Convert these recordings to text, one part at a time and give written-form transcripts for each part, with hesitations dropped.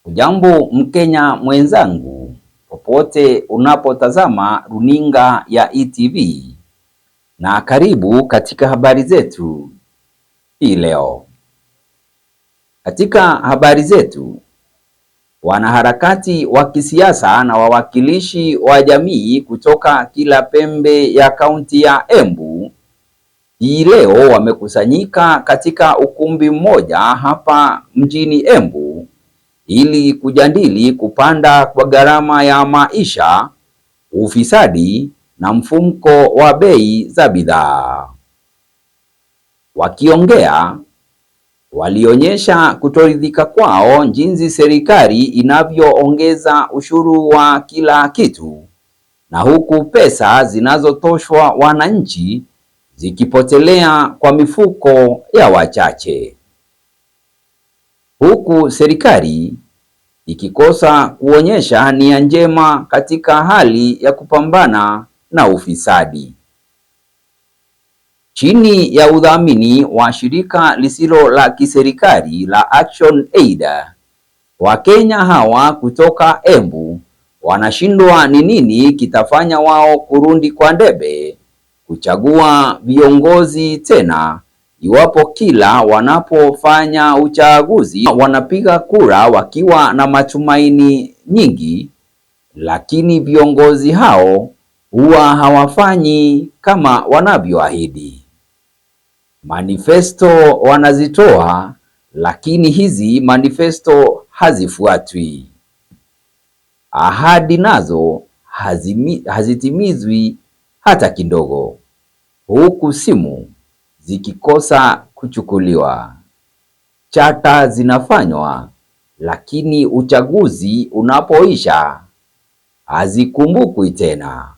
Hujambo Mkenya mwenzangu, popote unapotazama runinga ya ETV, na karibu katika habari zetu hii leo. Katika habari zetu, wanaharakati wa kisiasa na wawakilishi wa jamii kutoka kila pembe ya kaunti ya Embu hii leo wamekusanyika katika ukumbi mmoja hapa mjini Embu ili kujadili kupanda kwa gharama ya maisha, ufisadi na mfumuko wa bei za bidhaa. Wakiongea, walionyesha kutoridhika kwao jinsi serikali inavyoongeza ushuru wa kila kitu, na huku pesa zinazotoshwa wananchi zikipotelea kwa mifuko ya wachache, huku serikali ikikosa kuonyesha nia njema katika hali ya kupambana na ufisadi. Chini ya udhamini wa shirika lisilo la kiserikali la Action Aid, Wakenya hawa kutoka Embu wanashindwa ni nini kitafanya wao kurudi kwa debe kuchagua viongozi tena, iwapo kila wanapofanya uchaguzi wanapiga kura wakiwa na matumaini nyingi, lakini viongozi hao huwa hawafanyi kama wanavyoahidi. Manifesto wanazitoa, lakini hizi manifesto hazifuatwi. Ahadi nazo hazitimizwi hata kidogo, huku simu zikikosa kuchukuliwa. Chata zinafanywa, lakini uchaguzi unapoisha hazikumbukwi tena.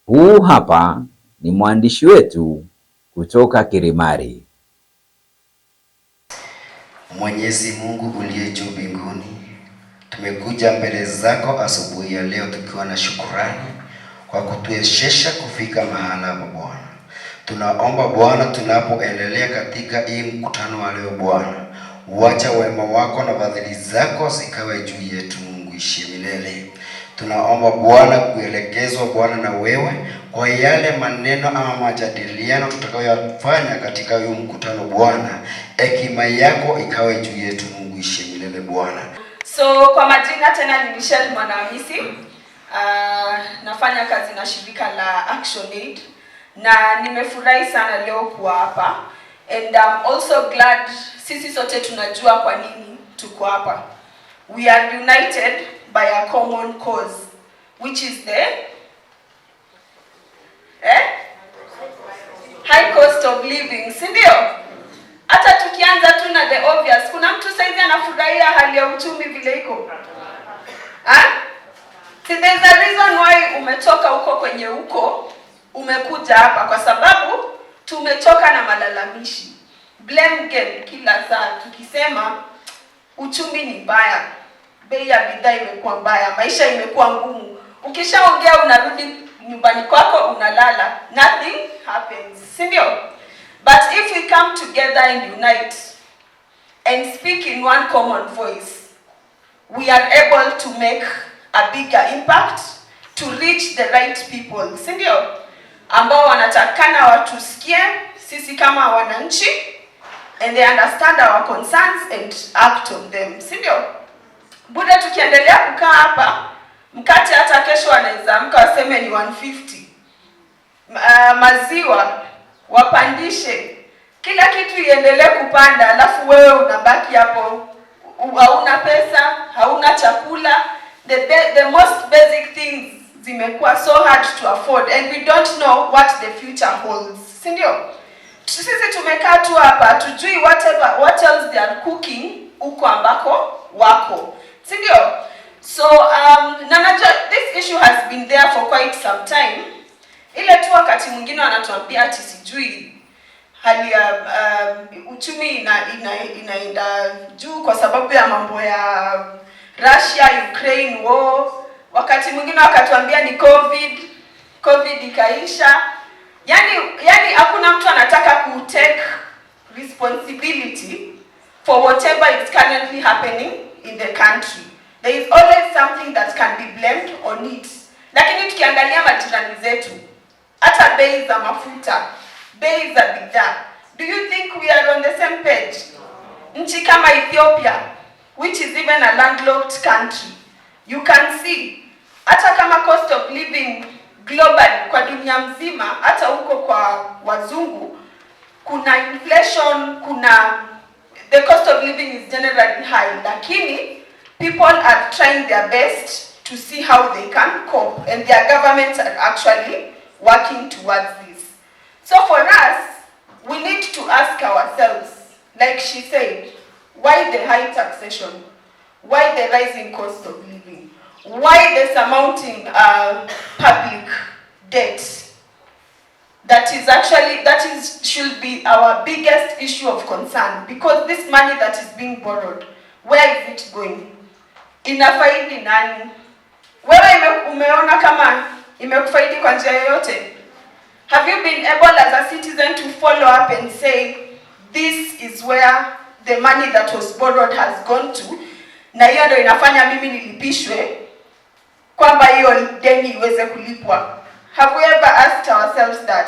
Huu hapa ni mwandishi wetu kutoka Kirimari. Mwenyezi Mungu uliye juu mbinguni, tumekuja mbele zako asubuhi ya leo tukiwa na shukrani kwa kutuwezesha kufika mahala hapa Bwana. Tunaomba Bwana, tunapoendelea katika hii mkutano wa leo Bwana, wacha wema wako na fadhili zako zikawe juu yetu, Mungu ishi milele. Tunaomba Bwana kuelekezwa Bwana na wewe kwa yale maneno ama majadiliano tutakayoyafanya katika huu mkutano Bwana, hekima yako ikawe juu yetu, Mungu ishi milele Bwana. So kwa majina tena ni Michelle Mwanamisi. Nafanya kazi na shirika la Action Aid na nimefurahi sana leo kuwa hapa, and I'm also glad sisi sote tunajua kwa nini tuko hapa. We are united by a common cause, which is the high cost of living, si ndio? Hata tukianza tu na the obvious, kuna mtu saizi anafurahia hali ya uchumi vile iko? See, there's a reason why umetoka huko kwenye huko umekuja hapa, kwa sababu tumetoka na malalamishi, blame game kila saa, tukisema uchumi ni mbaya, bei ya bidhaa imekuwa mbaya, maisha imekuwa ngumu. Ukishaongea unarudi nyumbani kwako unalala, nothing happens, si ndio? But if we come together and unite and speak in one common voice, we are able to make a bigger impact, to reach the right people, si ndio? Ambao wanatakana watusikie sisi kama wananchi, and they understand our concerns and act on them, si ndio? Buda tukiendelea kukaa hapa, mkate hata kesho anaweza amka waseme ni 150. Maziwa wapandishe, kila kitu iendelee kupanda, alafu wewe unabaki hapo hauna pesa, hauna chakula. The most basic things zimekuwa so hard to afford, and we don't know what the future holds, si ndio? Sisi tumekaa tu hapa tujui what else they are cooking huko ambako wako, si ndio? So najua this issue has been there for quite some time. Ile tu wakati mwingine wanatuambia ati sijui hali ya uchumi inaenda juu kwa sababu ya mambo ya Russia Ukraine war. Wakati mwingine wakatuambia ni COVID ikaisha. Yani hakuna mtu anataka ku take responsibility for whatever is currently happening in the country. There is always something that can be blamed on it. Lakini tukiangalia majirani zetu, hata bei za mafuta, bei za bidhaa, do you think we are on the same page? Nchi kama Ethiopia, which is even a landlocked country, you can see hata kama cost of living globally kwa dunia mzima, hata huko kwa wazungu, kuna inflation, the cost of living is generally high, lakini people are trying their best to see how they can cope, and their governments are actually working towards this. So for us, we need to ask ourselves, like she said, why the high taxation? Why the rising cost of living? Why the surmounting public debt? That should be our biggest issue of concern, because this money that is being borrowed, where is it going? Inafaidi nani? Wewe umeona kama imekufaidi kwa njia yoyote? Have you been able as a citizen to follow up and say, this is where the money that was borrowed has gone to, na hiyo ndio inafanya mimi nilipishwe kwamba hiyo deni iweze kulipwa? Have we ever asked ourselves that?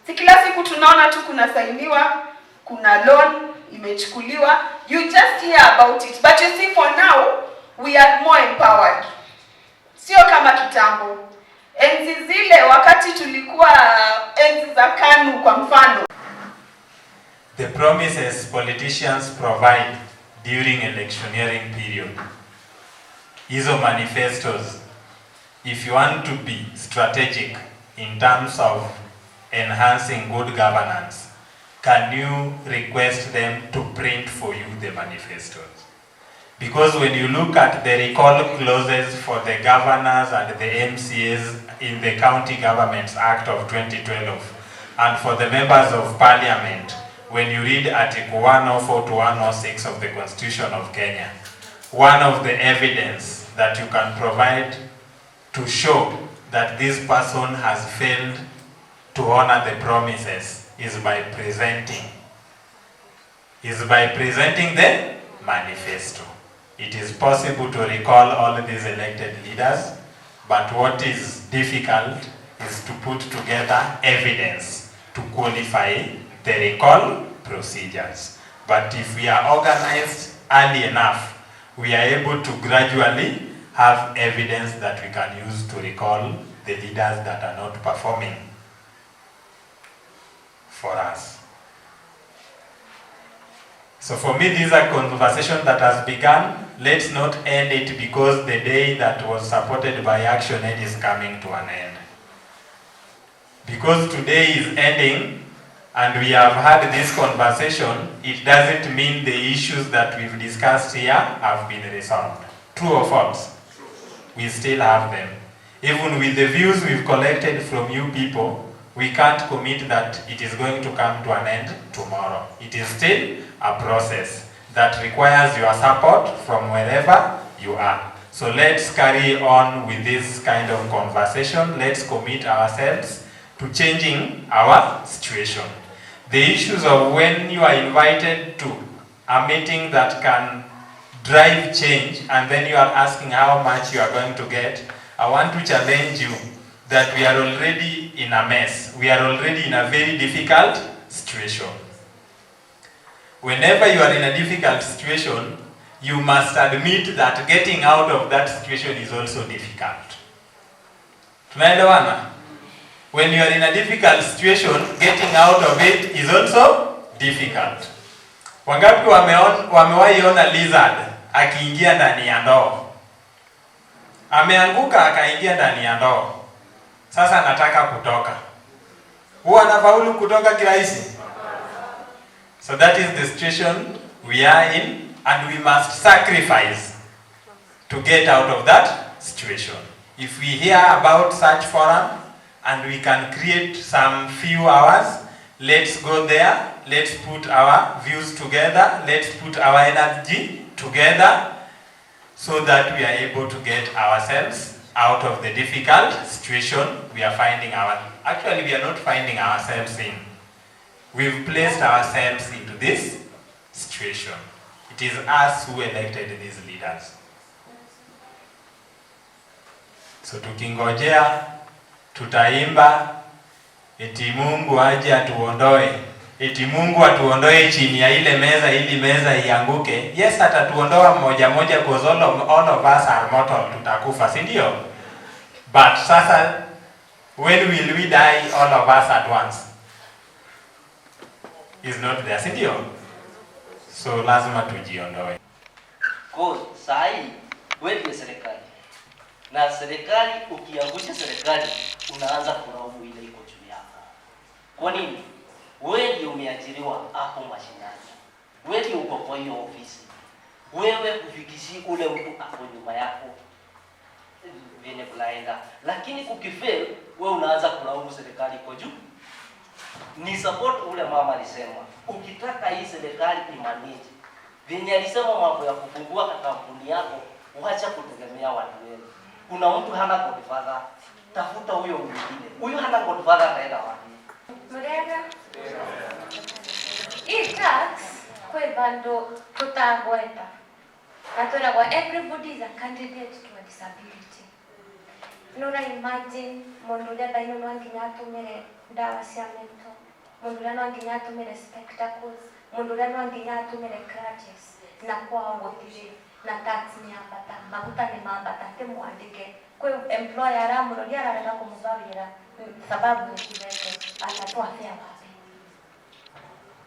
Si kila siku tunaona tu kuna sainiwa, kuna loan imechukuliwa, you just hear about it. But you see, for now, we are more empowered. Sio kama kitambo. Enzi zile wakati tulikuwa enzi za KANU kwa mfano. The promises politicians provide during electioneering period, hizo manifestos, if you want to be strategic in terms of enhancing good governance, can you request them to print for you the manifestos? Because when you look at the recall clauses for the governors and the MCAs in the County Governments Act of 2012, and for the members of parliament, when you read Article 104 to 106 of the Constitution of Kenya, one of the evidence that you can provide to show that this person has failed to honor the promises is by presenting the manifesto. It is possible to recall all these elected leaders, but what is difficult is to put together evidence to qualify the recall procedures. But if we are organized early enough, we are able to gradually have evidence that we can use to recall the leaders that are not performing for us. So for me, this is a conversation that has begun. Let's not end it because the day that was supported by ActionAid is coming to an end. Because today is ending and we have had this conversation, it doesn't mean the issues that we've discussed here have been resolved. True or false? We still have them. Even with the views we've collected from you people, we can't commit that it is going to come to an end tomorrow. It is still a process that requires your support from wherever you are. So let's carry on with this kind of conversation. Let's commit ourselves to changing our situation. The issues of when you are invited to a meeting that can drive change and then you are asking how much you are going to get, I want to challenge you that we are already in a mess. We are already in a very difficult situation. Whenever you are in a difficult situation, you must admit that getting out of that situation is also difficult. Tunaelewana? When you are in a difficult situation, getting out of it is also difficult. Wangapi wamewahi ona lizard akiingia ndani ya ndoo? Ameanguka akaingia ndani ya ndoo. Sasa nataka kutoka. Huwa anafaulu kutoka kirahisi? So that is the situation we are in, and we must sacrifice to get out of that situation. If we hear about such forum and we can create some few hours, let's go there, let's put our views together, let's put our energy together so that we are able to get ourselves out of the difficult situation we are finding actually we are not finding ourselves in. We've placed ourselves into this situation. It is us who elected these leaders. So tukingojea, tutaimba eti Mungu aje atuondoe, eti Mungu atuondoe chini ya ile meza ili meza ianguke. Yes, atatuondoa moja moja because all of us are mortal, tutakufa, si ndio? But sasa, when will we die all of us at once? Is not there, si ndio? So lazima tujiondoe. Kwa sahi wewe ni serikali. Na serikali ukiangusha serikali unaanza kulaumu ile iko juu yako. Kwa nini? Wewe ndio umeajiriwa hapo mashinani. Wewe ndio uko kwa hiyo ofisi. Wewe kufikishi ule mtu hapo nyuma yako vile blaenda. Lakini kukifail wewe unaanza kulaumu serikali iko juu. Ni support ule mama alisema. Ukitaka hii serikali imanage. Venye alisema mambo ya kufungua kampuni yako, uacha kutegemea watu wenu. Kuna mtu hana godfather, tafuta huyo mwingine. Huyo hana godfather ataenda wapi? Murega. Hii tax kwa bando tutagweta. Natura everybody is a candidate to a disability. Nora imagine mundu ria baino no nginya atumire ndawa cia mento. Mundu ria no nginya atumire spectacles, mundu ria no nginya atumire crutches na kwao gutire na tax ni ambata maguta ni mambata timwandike kwa employer aramuroria ararega kumubawira sababu ni kibete atatoa fare wapi.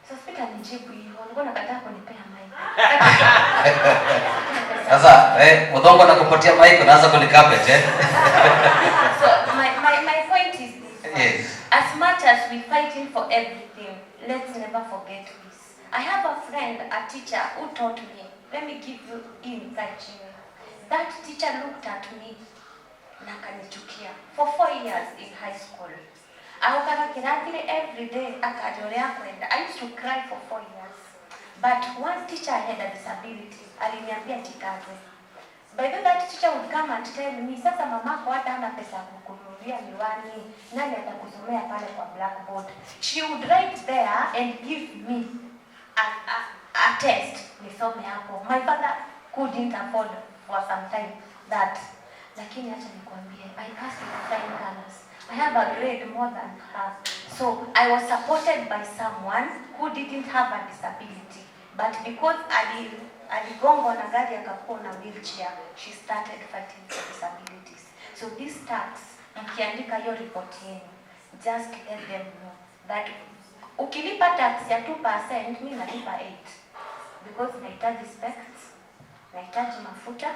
Sasa nijibu hiyo ngo nakataa kunipea mic. Sasa udongo nakupatia mic unaanza kunikabet So my point is this. Yes. As much as we fighting for everything, let's never forget this. I have a friend, a teacher who taught me. Let me give you insight. That teacher looked at me na akanichukia for 4 years in high school. Akaka kiratire every day akajorea kwenda. I used to cry for 4 years. But one teacher had a disability. Aliniambia jikaze. By the way, that teacher would come and tell me, sasa mamako hata hana pesa ya kukununulia miwani, nani atakusomea pale kwa blackboard? She would write there and give me a test nisome hapo. My father couldn't afford for some time that. Lakini acha nikwambie, I passed with flying colors. I have a grade more than her. So I was supported by someone who didn't have a disability. But because aligongwa na gari akakuwa na wheelchair, she started fighting for disabilities. So this tax, mkiandika hiyo report yenu, just let them know that ukilipa tax ya 2%, mimi nalipa 8. Because nahitaji specs, nahitaji mafuta.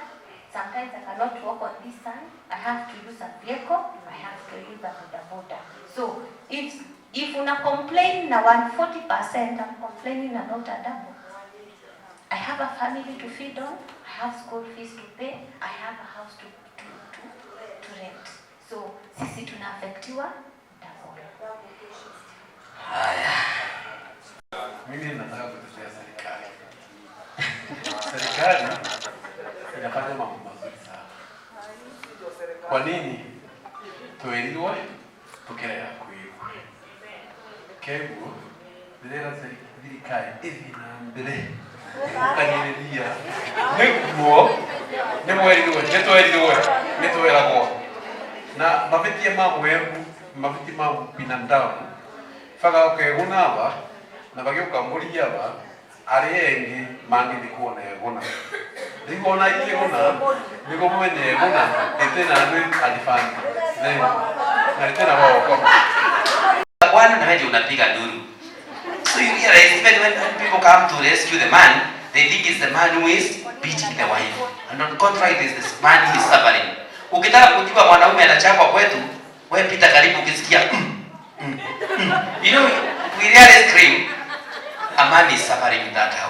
Sometimes I cannot walk on this sun. I have to use a vehicle. I have to use a boda. So if una complain na 140%, I'm complaining about a double. I have a family to feed on. I have school fees to pay. I have a house to rent. So sisi tunaafektiwa double. Haya. Mimi nataka kutetea serikali. Serikali inafanya mambo mazuri sana. Kwa nini tueliwe tukilea kuiwa? Kego ndera serikali hivi na mbele. Kanyeria. Nikuo. Nemweliwe, netwelagwo. Na mabiti mamu binadamu. Faga ukeguna aba na bagioka muri aba ari engi mangi dikuona eguna. Dikuona ikeguna niko mwenye eguna etena ndu alifanya. Na tena wao kwa. Bwana na wewe unapiga nduru. So you realize even when people come to rescue the man, they think it's the man who is beating the wife. And on contrary, it is this man who is suffering. Ukitaka kujua mwanaume anachapwa kwetu, wewe pita karibu ukisikia You know, we really scream, a man is suffering in that house.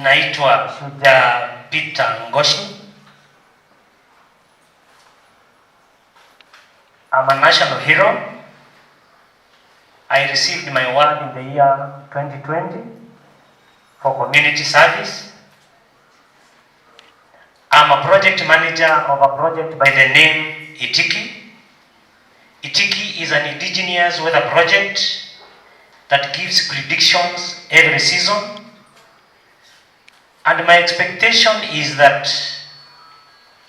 Naitwa Shujaa Peter Ngoshi. I'm a national hero. I received my award in the year 2020 for community service. I'm a project manager of a project by the name Itiki. Itiki is an indigenous weather project that gives predictions every season. And my expectation is that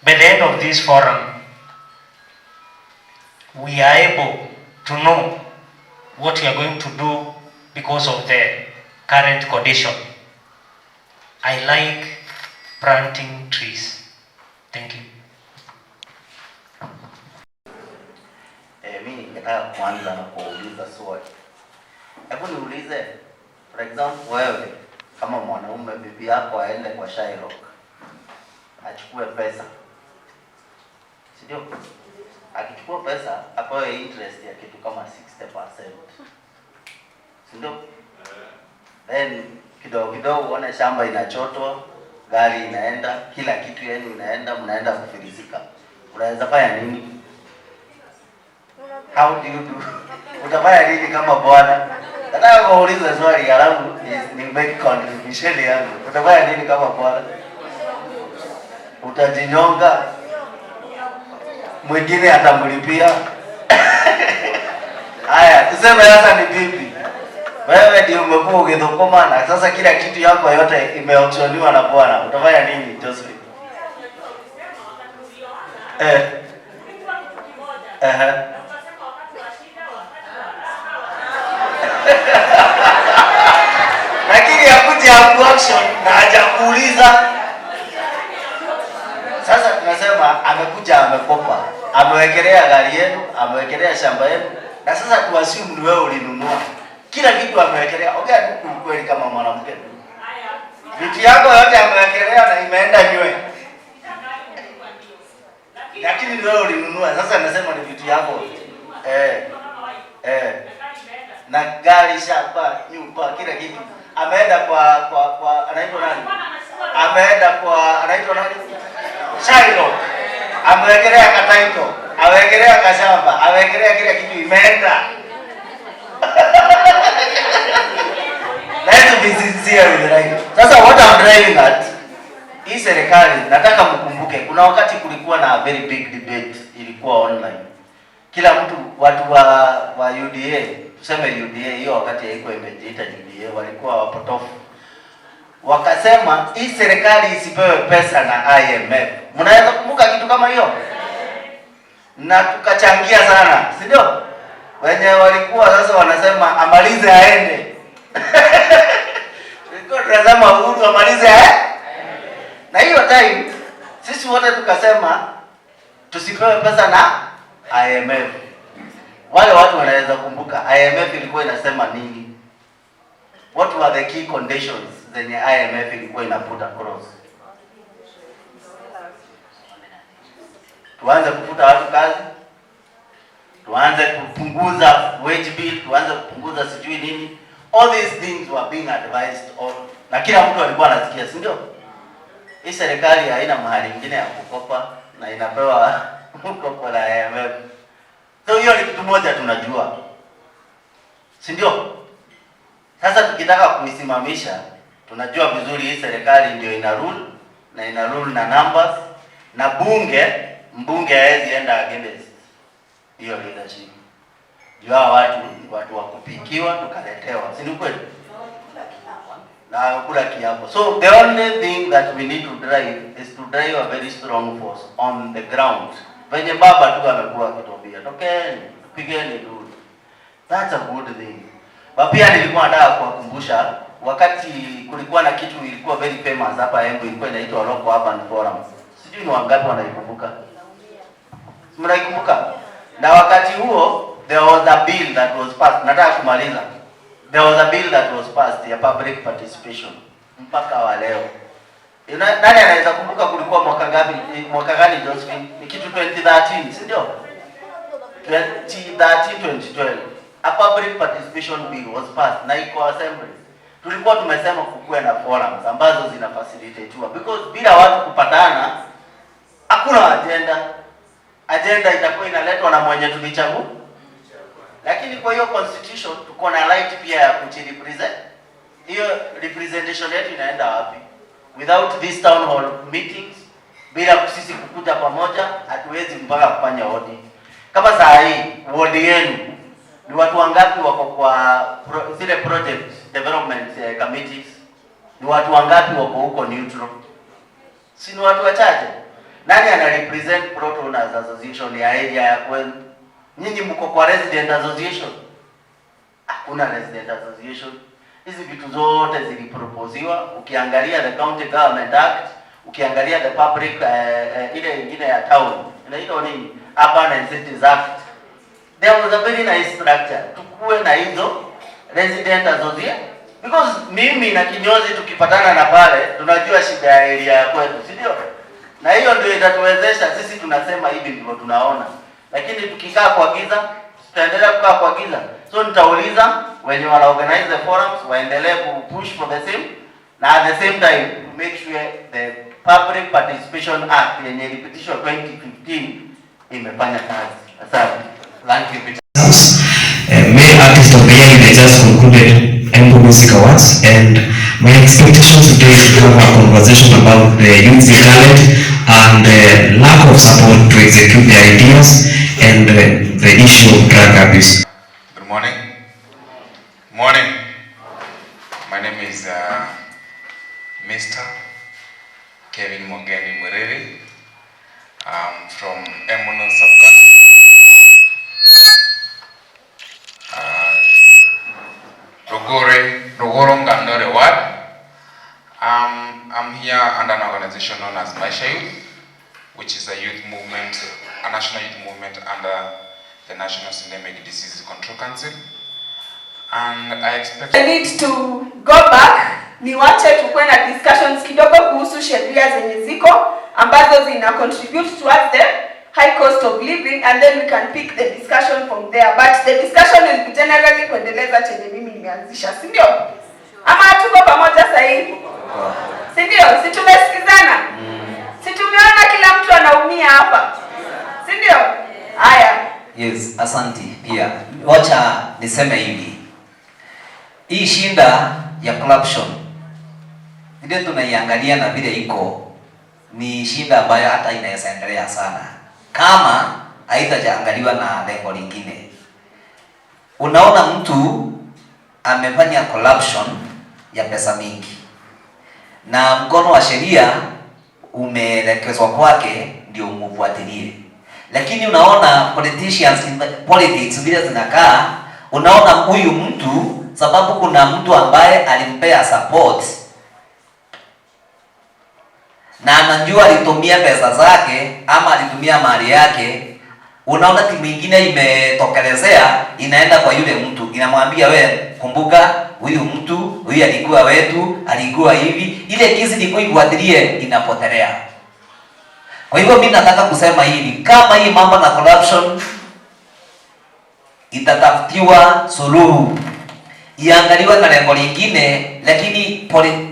by the end of this forum, we are able to know what we are going to do because of the current condition. I like planting trees. Thank you. Mimi ningetaka kuanza na kuuliza swali. Hebu niulize, for example, wewe kama mwanaume, bibi yako aende kwa Shylock achukue pesa, si ndio? Akichukua pesa apewe interest ya kitu kama 60%, si ndio? Then kidogo kidogo uone shamba inachotwa, gari inaenda, kila kitu yenu inaenda, mnaenda kufilisika. Unaweza fanya nini? How do you do? Utafanya nini kama bwana? Nataka kuuliza swali alafu ni make contribution yangu. Utafanya nini kama bwana? Utajinyonga? Mwingine atamlipia? Haya, tuseme sasa ni bibi. Wewe ndio umekuwa ukidhukuma na sasa kila kitu yako yote imeauctioniwa na bwana. Utafanya nini, Joseph? Lakini hakuja action na hajakuuliza. Sasa tunasema amekuja amekopa, amewekelea gari yenu, amewekelea shamba yenu, na sasa tuassume ni wewe ulinunua. Kila kitu amewekelea. Ongea tu kweli kama mwanamke. Vitu yako yote amewekelea na imeenda nywe. Lakini ni wewe ulinunua. Sasa nasema ni vitu yako. Na gari, shamba, nyumba, kila kitu. Ameenda kwa anaitwa nani? Ameenda kwa anaitwa nani? Shylock. Amewekelea kataito, amewekelea kashamba, amewekelea kila kitu, imeenda. Let's be sincere with right. Sasa what I'm driving at, hii serikali nataka mkumbuke kuna wakati kulikuwa na very big debate, ilikuwa online. Kila mtu, watu wa UDA, tuseme UDA hiyo wakati haikuwa imejiita UDA, walikuwa wapotofu. Wakasema hii serikali isipewe pesa na IMF. Mnaweza kumbuka kitu kama hiyo? Na tukachangia sana, si ndio? Wenye walikuwa sasa wanasema amalize aende. Tulikuwa tunasema Uhuru amalize na hiyo time sisi wote tukasema tusipewe pesa na IMF. Wale watu wanaweza kumbuka IMF ilikuwa inasema nini? What were the key conditions zenye IMF ilikuwa inaput across? Tuanze kufuta watu kazi, tuanze kupunguza wage bill, tuanze kupunguza sijui nini. All these things were being advised on, na kila mtu alikuwa anasikia, si ndio? Hii serikali haina mahali nyingine ya kukopa na inapewa mkopo na IMF. So hiyo ni kitu moja tunajua, si ndio? Sasa tukitaka kuisimamisha, tunajua vizuri hii serikali ndio ina rule na numbers, na mbunge haezi enda against hiyo leadership. Jua watu wa kupikiwa tukaletewa, si ni kweli? Na kula kiapo. So the only thing that we need to drive is to drive a very strong force on the ground. Venye baba tu amekuwa akitobia, tokeni, pigeni duru. That's a good thing. Pia nilikuwa nataka kuwakumbusha wakati kulikuwa na kitu ilikuwa very famous hapa Embu, ilikuwa inaitwa Local Urban Forum. Sijui ni wangapi wanaikumbuka? Mnaikumbuka? Na wakati huo there was a bill that was passed. Nataka kumaliza. There was a bill that was passed ya public participation mpaka wa leo. Nani anaweza kumbuka kulikuwa mwaka gani Josephine? Ni kitu 2013, si ndio? 2012. A public participation bill was passed na iko assembly. Tulikuwa tumesema kukuwe na forums ambazo zina facilitatiwa because bila watu kupatana hakuna agenda. Agenda itakuwa inaletwa na mwenye tulichagua. Lakini kwa hiyo constitution tuko na right pia ya kujirepresent. Hiyo representation yetu inaenda wapi? Without this town hall meetings, bila sisi kukuja pamoja, hatuwezi mpaka kufanya audit. Kama saa hii ward yenu ni watu wangapi wako kwa zile project development committees? Ni watu wangapi wako huko neutral? Si ni watu wachache? Nani ana represent plot owners association ya area ya kwenu? Nyinyi mko kwa resident association? Hakuna resident association. Hizi vitu zote ziliproposiwa. Ukiangalia the County Government Act, ukiangalia the public ile nyingine ya town, inaitwa nini? Urban and Cities Act. There was a very nice structure. Tukue na hizo resident association. Because mimi na kinyozi tukipatana na pale, tunajua shida ya area ya kwetu, si ndio? Na hiyo ndio itatuwezesha sisi tunasema hivi ndivyo tunaona. Lakini tukikaa kwa giza, tutaendelea kukaa kwa giza. So nitauliza wenye wana organize the forums waendelee push for the same, na at the same time to make sure the Public Participation Act yenye ilipitishwa 2015 imefanya kazi. Asante. Thank you. Main artist of the year, they just concluded Embu Music Awards, and my expectation today is to have a conversation about the youth talent and the lack of support to execute their ideas and the issue of drug abuse. Good morning. Morning. My name is Mr. Kevin Mogeni Mureri. I'm from Embu Sub-County. Rogoro Ngandore Ward. I'm here under an organization known as Maisha Youth, which is a youth movement, a national youth movement under the National Systemic Disease Control Council. And I expect I need to go back, niwache tukue na discussions kidogo kuhusu sheria zenye ziko ambazo zina contribute towards the high cost of living, and then we can pick the discussion from there. But the discussion will be generally kuendeleza chenye mimi nimeanzisha, si ndio? Ama tuko pamoja sasa hivi? Si ndio? Si tumesikizana? Si tumeona kila mtu anaumia hapa? Si ndio? Haya. Yes, asante pia. Wacha niseme hivi. Hii shinda ya corruption vile tunaiangalia na vile iko ni shinda ambayo hata inaweza endelea sana kama haitajaangaliwa na lengo lingine. Unaona mtu amefanya corruption ya pesa mingi na mkono wa sheria umeelekezwa kwake ndio umfuatilie, lakini unaona politicians in politics vile zinakaa, unaona huyu mtu sababu kuna mtu ambaye alimpea support na anajua alitumia pesa zake ama alitumia mali yake, unaona timu nyingine imetokelezea inaenda kwa yule mtu inamwambia we kumbuka huyu mtu huyu alikuwa wetu, alikuwa hivi, ile kizi ilikuwa ifuatilie inapotelea. Kwa hivyo mimi nataka kusema hivi, kama hii mambo na corruption itatafutiwa suluhu, iangaliwe na lengo lingine, lakini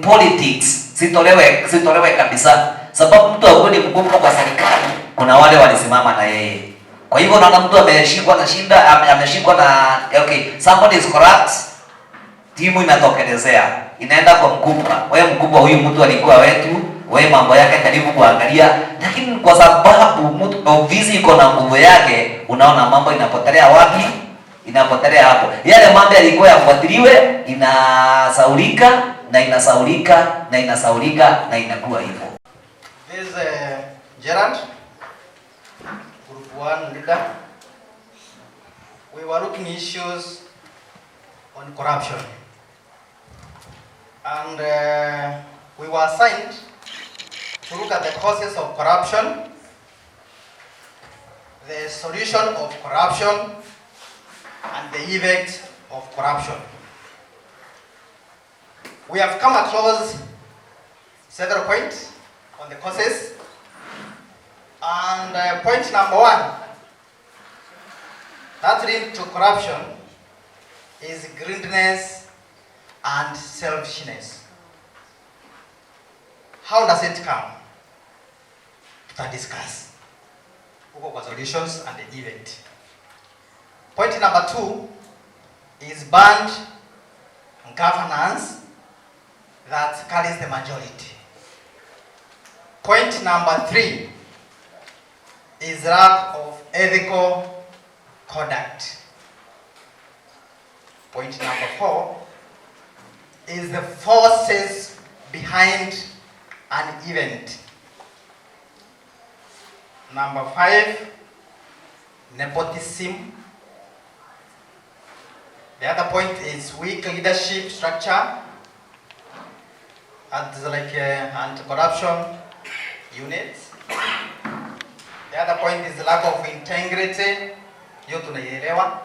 politics sitolewe kabisa, sababu mtu akuwe ni mkubwa kwa serikali, kuna wale walisimama na yeye. Kwa hivyo naona mtu ameshikwa na shinda, ameshikwa na okay, somebody is corrupt, timu inatokelezea, inaenda kwa mkubwa. Wewe mkubwa, huyu mtu alikuwa wetu, wewe mambo yake karibu kuangalia, lakini kwa sababu mtu obviously iko na nguvu yake, unaona mambo inapotelea wapi? Inapotelea hapo. Yale mambo yalikuwa yafuatiliwe, inasaulika na inasaulika na inasaulika na inakuwa hivyo. This is Gerard, Group 1 leader. We were looking issues on corruption, and we were assigned to look at the causes of corruption, the solution of corruption, and the effect of corruption. We have come across several points on the causes, and point number 1 that leads to corruption is greediness and selfishness. How does it come? To discuss solutions and the event. Point number 2 is bad governance that carries the majority. Point number 3 is lack of ethical conduct. Point number 4 is the forces behind an event. Number 5, nepotism. The other point is weak leadership structure. And like anti-corruption units. The other point is lack of integrity. Hiyo tunaielewa.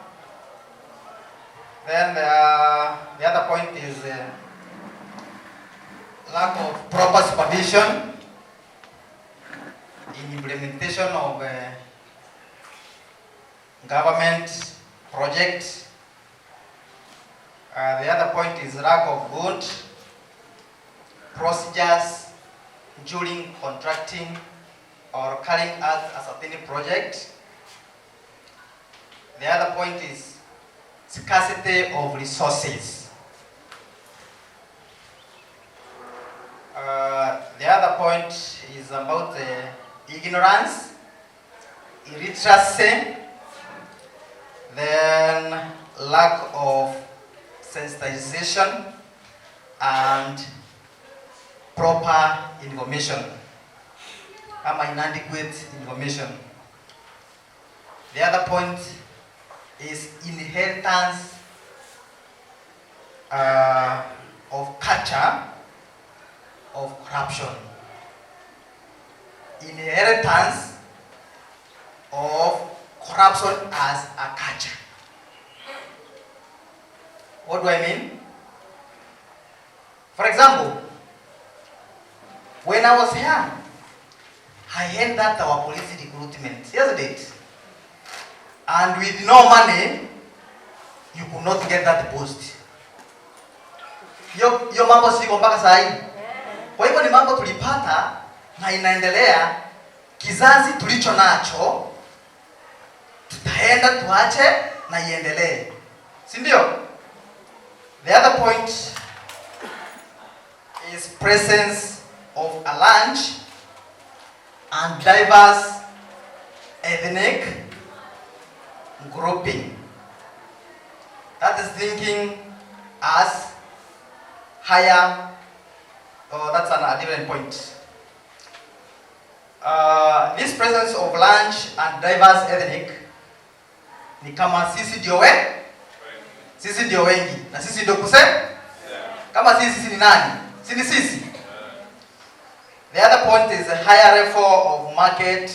Then the other point is lack of proper supervision in implementation of government projects. The other point is lack of good procedures during contracting or carrying out a certain project. The other point is scarcity of resources. The other point is about ignorance, illiteracy, then lack of sensitization and proper information, inadequate information. The other point is inheritance of culture of corruption. Inheritance of corruption as a culture. What do I mean? For example, when I was young, I heard that our police recruitment, isn't it? And with no money, you could not get that post. Yo mambo siko mpaka saa hii. Kwa hivyo ni mambo tulipata na inaendelea, kizazi tulicho nacho tutaenda tuache na iendelee. Si ndio? The other point is presence of a large and diverse ethnic grouping. That is thinking as higher, that's a different point. This presence of large and diverse ethnic ni kama sisi ndio wengi na sisi ndio kama sisi ni nani? Sisi sisi. The other point is a higher level of market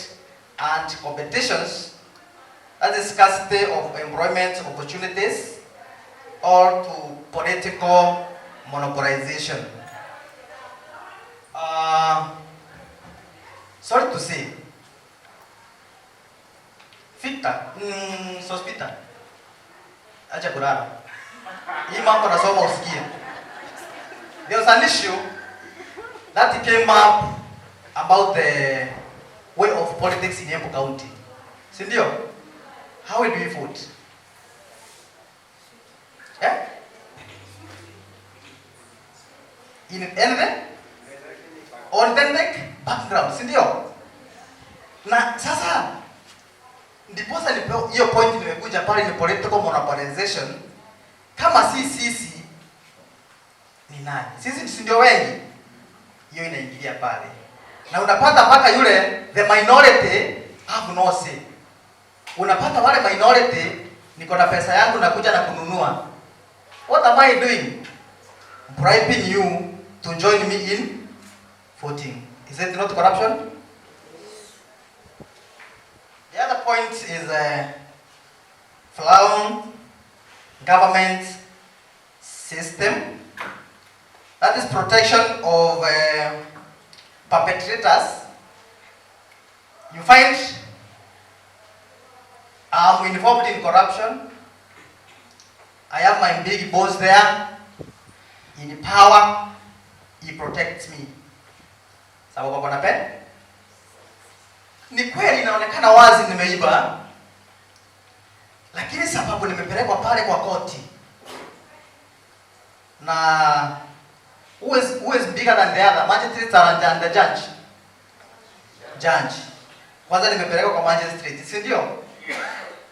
and competitions. That is scarcity of employment opportunities or to political monopolization. Sorry to say, Sospita, acha kulala. Hii mambo nasoma usikie. There was an issue that came up about the way of politics in Embu County. Sindio? How do we vote? Yeah? In anything? Authentic background. Sindio? Na sasa ndiposa hiyo point nimekuja pale ni political monopolization. Kama sisi ni nani? Sisi si ndio wengi. Hiyo inaingilia pale. Na unapata mpaka yule the minority have no say. Unapata wale minority, niko na pesa yangu nakuja na kununua. What am I doing? Bribing you to join me in voting. Is it not corruption? The other point is flawed government system. That is protection of perpetrators. You find I'm involved in corruption. I have my big boss there. In power, he protects me. Sababu kwa nape? Ni kweli inaonekana wazi nimeiba. Lakini sababu nimepelekwa pale kwa koti. Na who is bigger than the other? Magistrates are the judge. Judge. Kwanza nimepelekwa kwa magistrate, si ndio?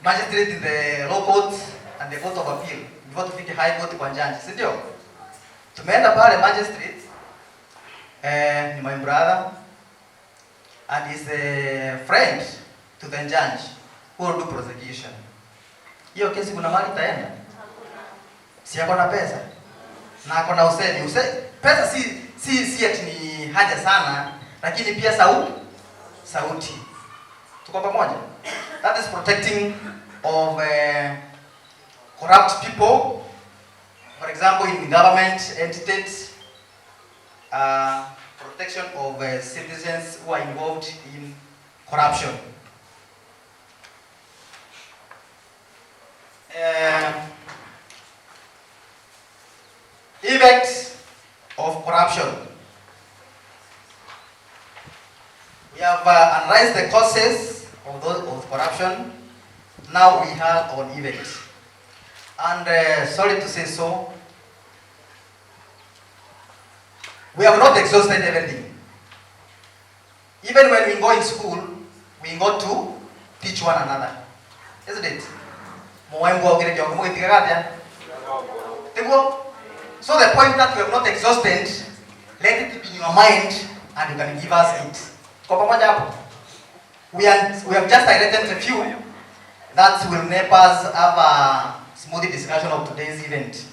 magistrate in the low court and the court of appeal before tufike high court kwa judge, si ndio? Tumeenda pale magistrate, ni my brother and is a friend to the judge who will do prosecution. Hiyo kesi kuna mali itaenda? Si yako na pesa na ako na usemi. Pesa si ati ni haja sana, lakini pia sauti. Tuko pamoja? That is protecting of corrupt people, for example in government entities, protection of citizens who are involved in corruption. Effects of corruption. We have analyzed the causes of corruption. Now we have on effects. And sorry to say so, we have not exhausted everything. Even when we go in school, we go to teach one another, isn't it? So the point that we have not exhausted, let it be in your mind and you can give us it. We have just highlighted a few that will help us have a smooth discussion of today's event.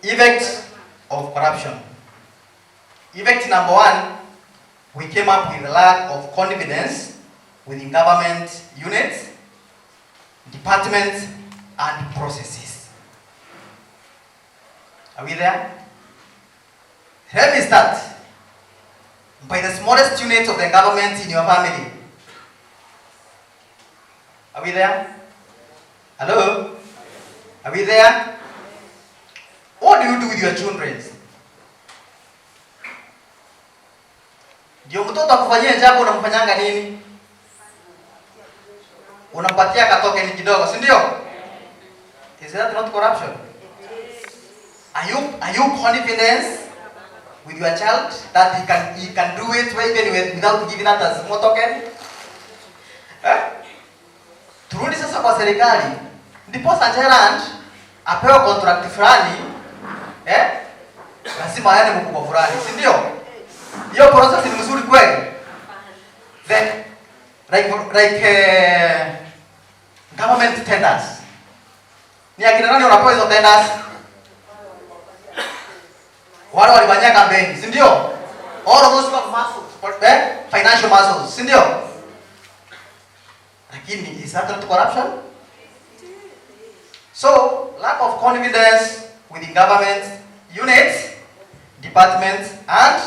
Effect of corruption. Effect number one, we came up with a lack of confidence within government units, departments, and processes. Are we there? Let me start by the smallest unit of the government in your family. Are we there? Hello? Are we there? What do you do with your children? Ndio mtoto akufanyia jambo unamfanyanga nini? Unampatia katoke ni kidogo, si ndio? Is that not corruption? Are you confident with your child that he can do it even without giving out a small token? Turudi sasa kwa serikali. Ndipo Sanjerand apewa contract fulani, lazima aende mkubwa fulani, si ndio? Hiyo process ni mzuri kweli? Then like government tenders. Ni akina nani wanapewa hizo tenders? Wale walifanyia kampeni, si ndio? All of those who have muscles, financial muscles, si ndio? Lakini is that not corruption? So, lack of confidence within government units, departments, and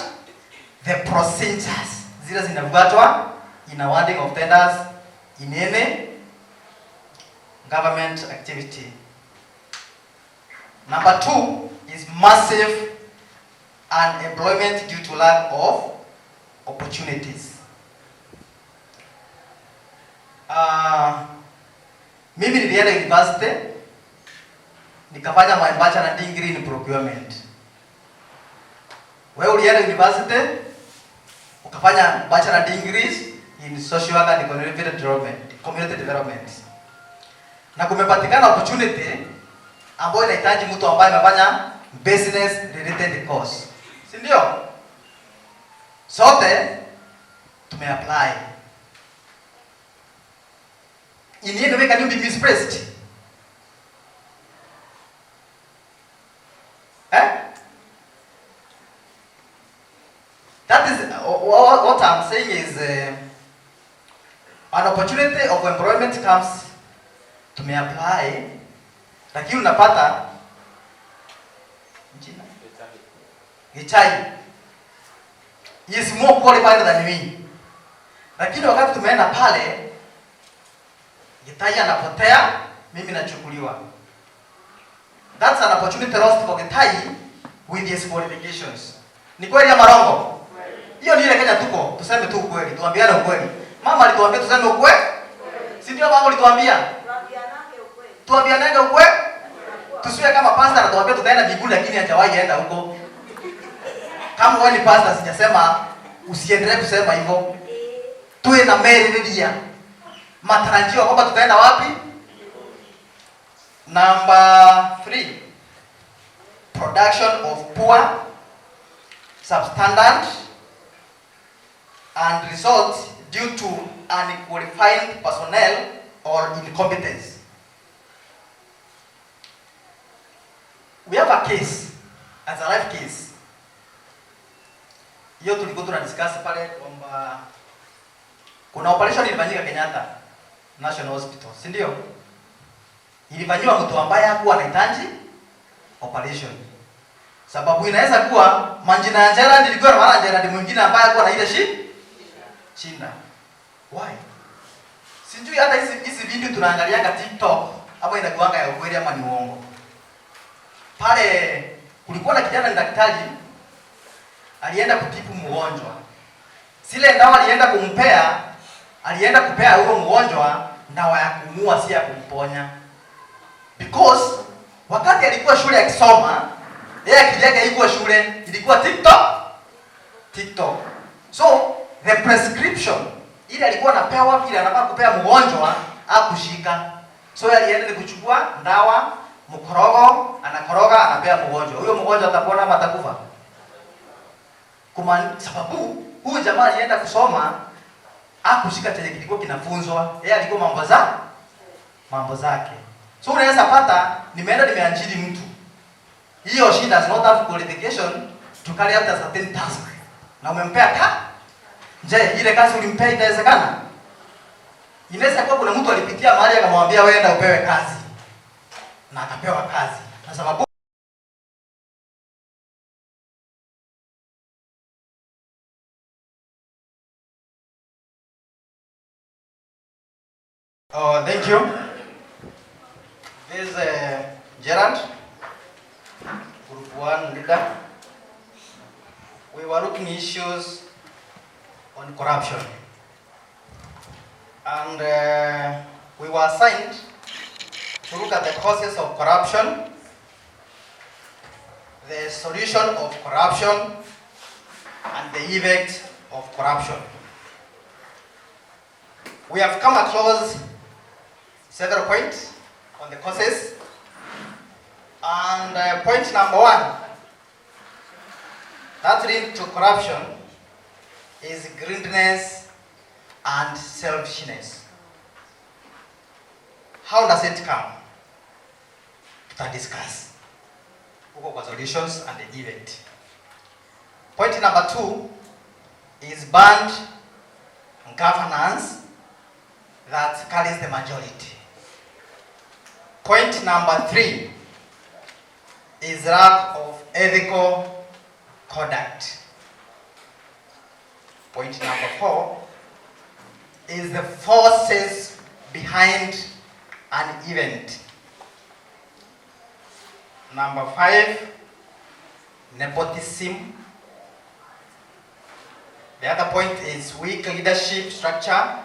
the procedures zile zinafuatwa in awarding of tenders in any government activity. Number two is massive unemployment due to lack of opportunities. Mimi nilienda university nikafanya my bachelor degree in procurement. Wewe ulienda university ukafanya bachelor degrees in social work and community development. Na kumepatikana opportunity ambayo inahitaji mtu ambaye amefanya business related course. Si ndio? Sote tumeapply. In any way can you be misplaced? That is what I'm saying is an opportunity of employment comes to me apply, lakini unapata Gichai is more qualified than me. Lakini wakati tumeenda pale Gitai anapotea, mimi nachukuliwa. That's an opportunity lost for Gitai with his qualifications. Ni kweli ya marongo? Hiyo ni ile Kenya tuko, tuseme tu ukweli, tuambiane ukweli. Mama alituambia tuseme ukweli. Si ndio mama alituambia? Tuambiane ukweli. Tusiwe kama pastor anatuambia tutaenda mbinguni lakini hajawahi enda huko. Kama wewe ni pastor sijasema usiendelee kusema hivyo. Tuwe na meria. matarajio kwamba tutaenda wapi. Number 3, production of poor, substandard and results due to unqualified personnel or incompetence. We have a case, as a live case. Hiyo tulikuwa tunadiscuss pale kwamba kuna operation ilifanyika Kenyatta National Hospital, si ndio? Ilifanywa mtu ambaye hakuwa anahitaji operation. Sababu inaweza kuwa manjina ya Gerald ilikuwa na maana Gerald mwingine ambaye hakuwa na ile shinda. Why? Sijui hata hizi video tunaangalia TikTok hapo inakuanga ya ukweli ama ni uongo. Pale kulikuwa na kijana ni daktari alienda kutibu mgonjwa. Sile dawa alienda kupea huyo mgonjwa dawa ya kumua, si ya kumponya. Because wakati alikuwa shule akisoma, yeye akili yake ilikuwa shule, ilikuwa TikTok. So the prescription ile alikuwa anapewa ile anataka kupea mgonjwa akushika. So alienda kuchukua dawa mkorogo, anakoroga anapea mgonjwa. Huyo mgonjwa atapona ama atakufa? Sababu huyu jamaa alienda kusoma akushika chenye kilikuwa kinafunzwa. Yeye alikuwa mambo zake. So unaweza pata nimeajiri mtu. Hiyo she does not have qualification to carry out a certain task. Na umempea je, ile kazi ulimpea itawezekana? Inaweza kuwa kuna mtu alipitia mahali akamwambia wewe enda upewe kazi. Na akapewa kazi. Na sababu thank you. This is Gerard, Group 1 leader. We were looking issues on corruption. And we were assigned to look at the causes of corruption, the solution of corruption, and the effect of corruption. We have come across several points on the causes. And point number 1, that leads to corruption, is greediness and selfishness. How does it come? To discuss solutions and the event. Point number 2 is bad governance that carries the majority. Point number 3 is lack of ethical conduct. Point number 4 is the forces behind an event. Number 5, nepotism. The other point is weak leadership structure.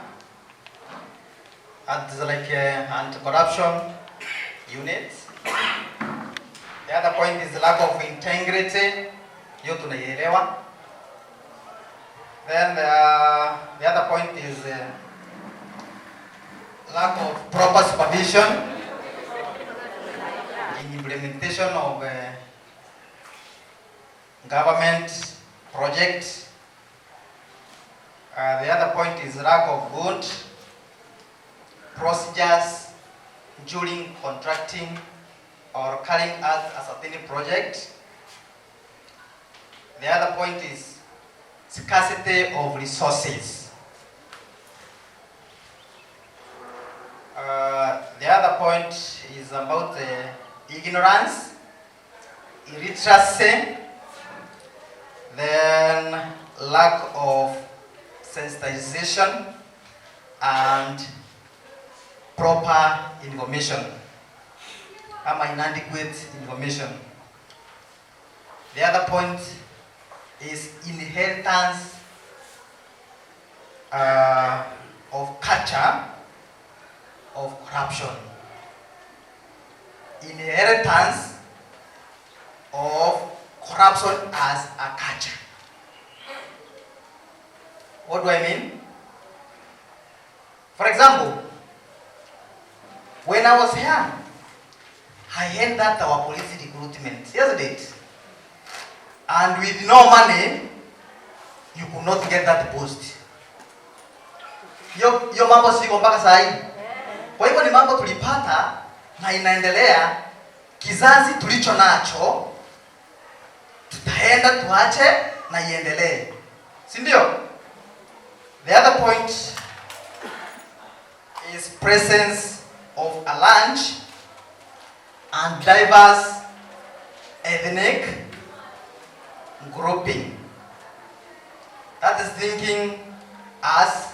It's like anti-corruption unit. The other point is lack of integrity. Hiyo tunaielewa. Then the other point is lack of proper supervision in implementation of government projects. The other point is lack of good procedures during contracting or carrying out a certain project. The other point is scarcity of resources. The other point is about ignorance, illiteracy, then lack of sensitization and proper information, inadequate information. The other point is inheritance of culture of corruption. Inheritance of corruption as a culture. What do I mean? For example, When I was young, I heard that our police recruitment, isn't it? And with no money, you could not get that post. Yo mambo siko mpaka saa hii. Kwa hivyo ni mambo tulipata na inaendelea. Kizazi tulicho nacho tutaenda tuache na iendelee. Si ndio? The other point is presence of a large and diverse ethnic grouping. That is thinking as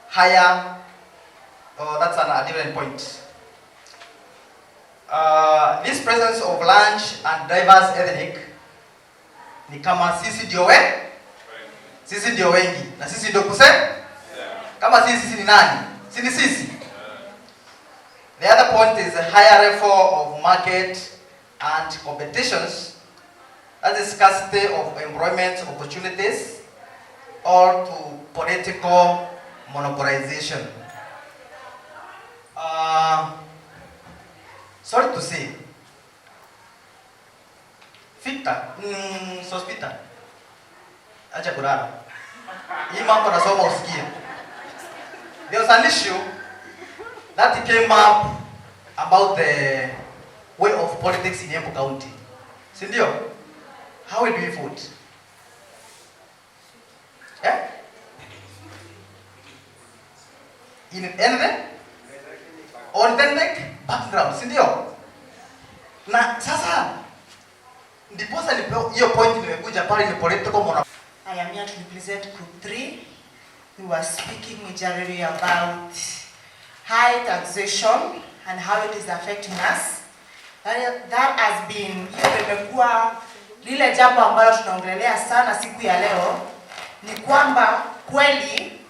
higher, that's a different point. This presence of large and diverse ethnic ni kama sisi ndio wengi na sisi ndio kama sisi ni nani? Sisi. The other point is a higher level of market and competitions, that is scarcity of employment opportunities or to political monopolization. Sorry to say, Sospita, acha kurara. Hii mambo nasoma usikie. There was an issue that came up about the way of politics in Embu County. Sindio? How will we vote? Yeah? In anything? Authentic background. Sindio? Na sasa ndiposa hiyo point nimekuja pale ni political monopoly. I am here to represent Group 3. We were speaking majority about high taxation and how it is affecting us. That has been, hiyo imekuwa lile jambo ambalo tunaongelea sana siku ya leo, ni kwamba kweli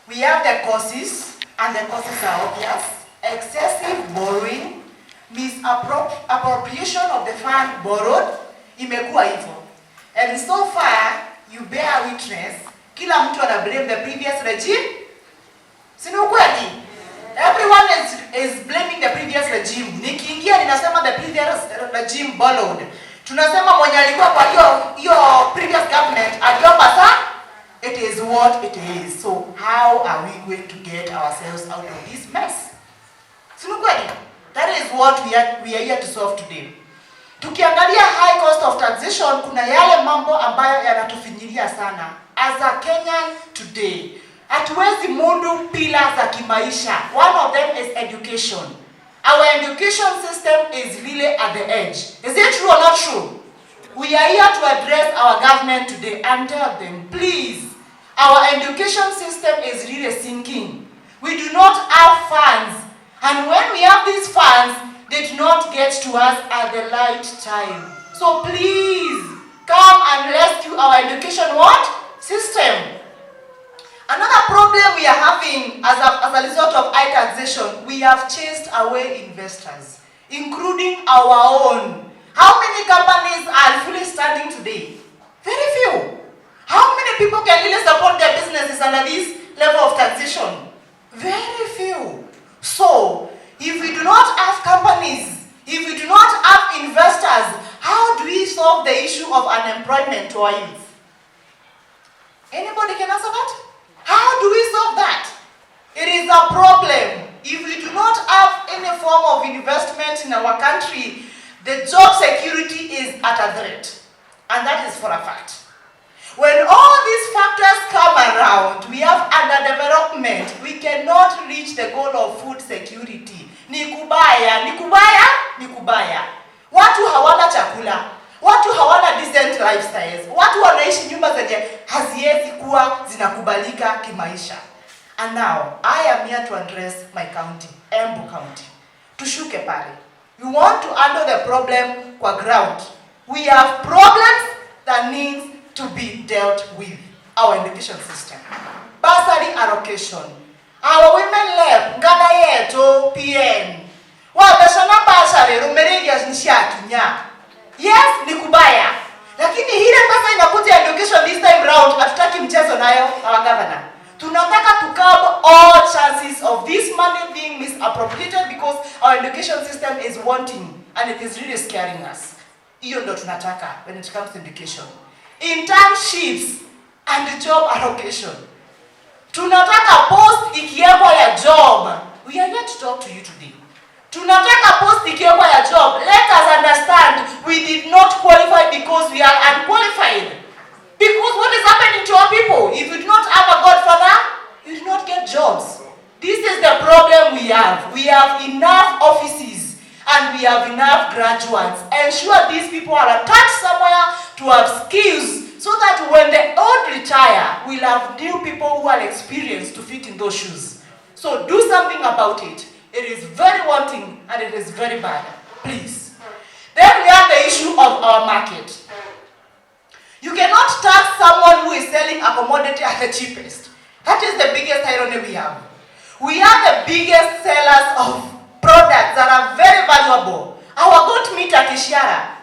we have the causes and the causes are obvious. Excessive borrowing, misappropriation of the fund borrowed, imekuwa hivyo. And so far, you bear witness, kila mtu ana blame the previous regime. Sina ukweli? Everyone is blaming the previous regime. Nikiingia ninasema the previous regime borrowed. Tunasema mwenye alikuwa kwa hiyo previous government aliomba sana. It is what it is. So how are we going to get ourselves out of this mess? Sina ukweli? That is what we are here to solve today. Tukiangalia high cost of taxation, kuna yale mambo ambayo yanatufinyilia sana. As a Kenyan today, hatuwezi mundu pila za kimaisha. One of them is education. Our education system is really at the edge. Is it true or not true? We are here to address our government today and tell them, please, our education system is really sinking. We do not have funds. And when we have these funds, they do not get to us at the right time. So please, come and rescue our education system. Another problem we are having as a result of high taxation, we have chased away investors, including our own. How many companies are fully standing today? Very few. How many people can really support their businesses under this level of taxation? Very few. So, if we do not have companies, if we do not have investors, how do we solve the issue of unemployment to our youth? Anybody can answer that? How do we solve that? It is a problem. If we do not have any form of investment in our country, the job security is at a threat. And that is for a fact. When all these factors come around, we have underdevelopment. We cannot reach the goal of food security. Ni kubaya. Watu hawana chakula. Watu hawana decent lifestyles. Watu wanaishi nyumba zenye haziwezi kuwa zinakubalika kimaisha. And now, I am here to address my county, Embu County. Tushuke pale. We want to handle the problem kwa ground. We have problems that need to be dealt with. Our education system. Bursary allocation. Our women lab, ngana yetu, PN. Wabeshana bursary, rumeregia nishakinya. Yes, ni kubaya. Lakini hile pesa inakuja education this time round, hatutaki mchezo nayo, our governor. Tunataka to curb all chances of this money being misappropriated because our education system is wanting and it is really scaring us. Hiyo ndo tunataka when it comes to education. Internships and job allocation. Tunataka post ikiwekwa ya job. We are here to talk to you today. Tunataka post ikiwekwa ya job. Let us understand we did not qualify because we are unqualified. Because what is happening to our people? If you do not have a godfather, you do not get jobs. This is the problem we have. We have enough offices and we have enough graduates. Ensure these people are attached somewhere to have skills so that when the old retire, we'll have new people who are experienced to fit in those shoes. So do something about it. It is very wanting and it is very bad. Please. Then we have the issue of our market. You cannot tax someone who is selling a commodity at the cheapest. That is the biggest irony we have. We are the biggest sellers of products that are very valuable. Our goat meat at Ishiara,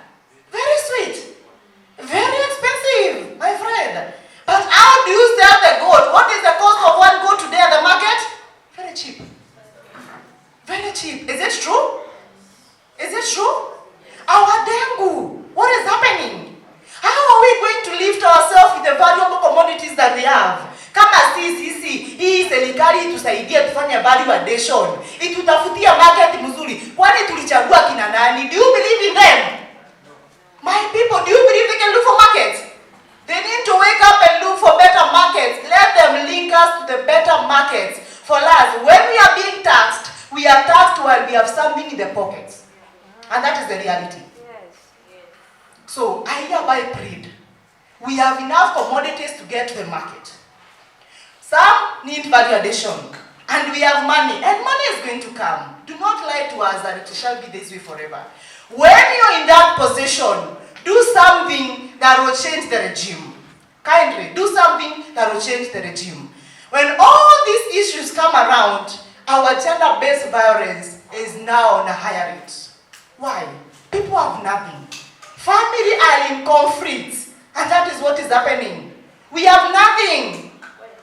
very sweet, very expensive, my friend. But how do you sell the goat? What is the cost of one goat today at the market? Very cheap. Very cheap. Is it true? Is it true? Our dengue, what is happening? How are we going to lift ourselves with the valuable commodities that we have? Kama sisi, hii serikali itusaidie tufanye value addition. Itutafutia market mzuri. Kwani tulichagua kina nani? Do you believe in them? My people, do you believe they can look for markets? They need to wake up and look for better markets. Let them link us to the better markets. For us, when we are being taxed, we are taxed while we have something in the pockets. And that is the reality. So, I hereby plead. We have enough commodities to get to the market. Some need value addition. And we have money. And money is going to come. Do not lie to us that it shall be this way forever. When you're in that position, do something that will change the regime. Kindly, do something that will change the regime. When all these issues come around, our gender-based violence is now on a higher rate. Why? People have nothing. Family are in conflict, and that is what is happening. We have nothing.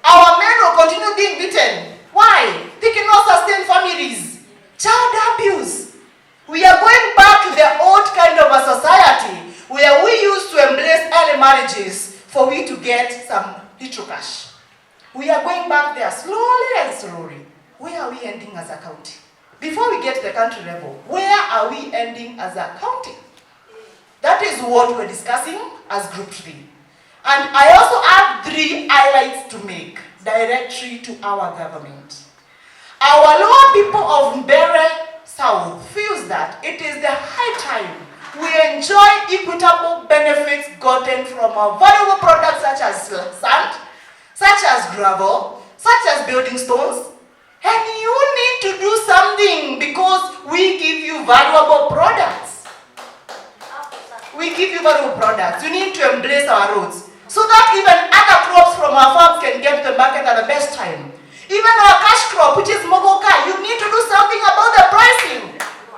Our men will continue being beaten. Why? They cannot sustain families. Child abuse. We are going back to the old kind of a society where we used to embrace early marriages for we to get some little cash. We are going back there slowly and slowly. Where are we ending as a county? Before we get to the country level, where are we ending as a county? That is what we're discussing as Group 3. And I also have 3 highlights to make, directly to our government. Our lower people of Mbere South feels that it is the high time we enjoy equitable benefits gotten from our valuable products such as sand, such as gravel, such as building stones. And you need to do something because we give you valuable products. We give you valuable products. You need to embrace our roads so that even other crops from our farms can get to the market at the best time. Even our cash crop, which is mogoka, you need to do something about the pricing.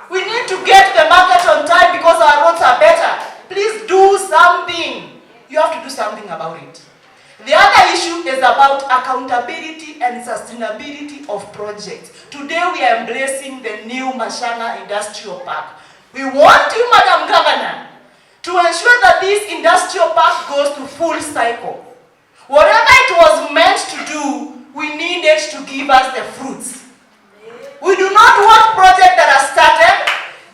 We need to get to the market on time because our roads are better. Please do something. You have to do something about it. The other issue is about accountability and sustainability of projects. Today we are embracing the new Mashana Industrial Park. We want you, Madam Governor, to ensure that this industrial park goes to full cycle. Whatever it was meant to do, we need it to give us the fruits. We do not want projects that are started,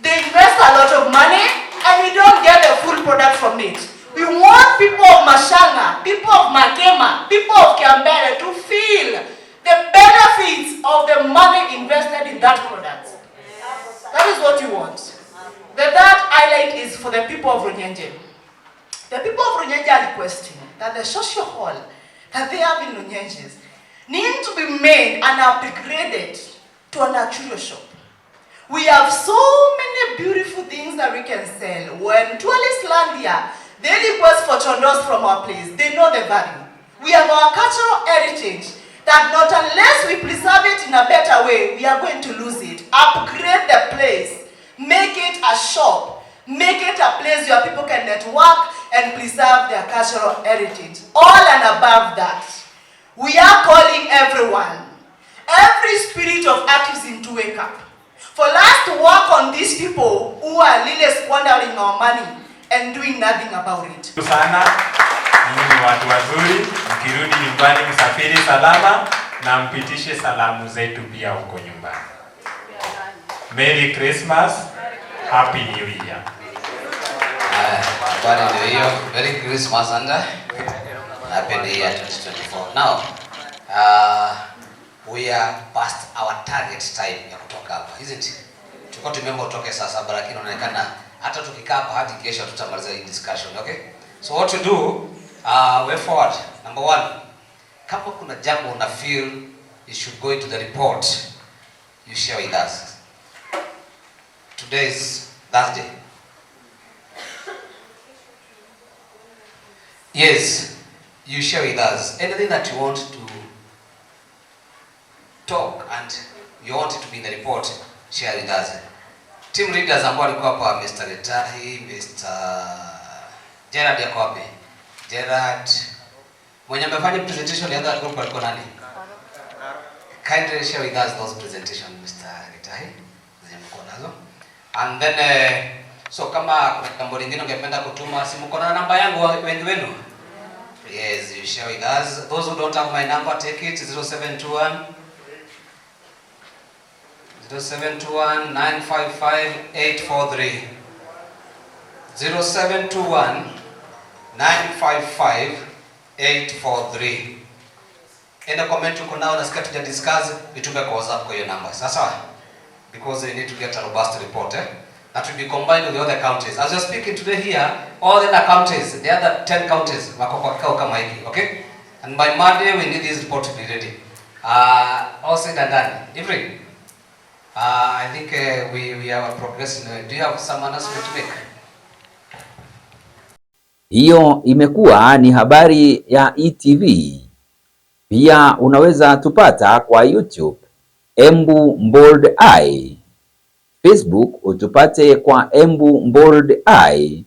they invest a lot of money, and we don't get the full product from it. We want people of Mashanga, people of Makema, people of Kiambere to feel the benefits of the money invested in that product. That is what you want. The third highlight is for the people of Runyenje. The people of Runyenje are requesting that the social hall that they have in Runyenje need to be made and upgraded to an actual shop. We have so many beautiful things that we can sell. When tourists land here, they request for chondos from our place. They know the value. We have our cultural heritage that not unless we preserve it in a better way, we are going to lose it. Upgrade the place. Make it a shop. Make it a place where people can network and preserve their cultural heritage. All and above that, we are calling everyone, every spirit of activism to wake up. For us to work on these people who are really squandering our money and doing nothing about it. Sana, ninyi ni watu wazuri, mkirudi nyumbani msafiri salama na mpitishe salamu zetu pia huko nyumbani. Merry Christmas, Happy New Year. Merry Christmas and Happy New Year 2024. Now, we are past our target time ya kutoka hapa, isn't it? Tulikuwa tumeomba utoke saa 7 lakini inaonekana hata tukikaa hapa hadi kesho tutamaliza hii discussion, okay? So what to do, way forward. Number 1, kama kuna jambo una feel you should go into the report, you share with us. Today is Thursday. Yes, you share with us anything that you want to talk and you want it to be in the report, share with us. Team leaders ambao walikuwa hapa, Mr. Letahi, Mr. Gerard yako wapi? Gerard. Mwenye amefanya presentation ya other group alikuwa nani? Kindly share with us those presentation, Mr. Letahi. Zimekuwa nazo. And then so kama kuna jambo lingine ungependa kutuma, simu kuna namba yangu wengi wenu? Yes, you share with us. Those who don't have my number, take it 0721 955-843. 0721-955-843. Enda comment uko nao nasikia tuja discuss, itume kwa WhatsApp kwa hiyo number. Sasa because we need to get a robust report that will be combined with the other counties. As we are speaking today here, all the other counties, the other 10 counties wako kwa kikao kama hiki, okay? And by Monday we need this report to be ready. All said and done. Every I think we have a progress. Do you have some announcement to make? Hiyo imekuwa ni habari ya ETV. Pia unaweza tupata kwa YouTube Embu Bold Eye, Facebook utupate kwa Embu Bold Eye,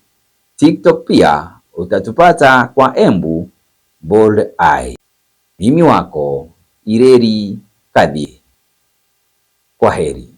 TikTok pia utatupata kwa Embu Bold Eye. Mimi wako Ireri Kadhi. Kwaheri.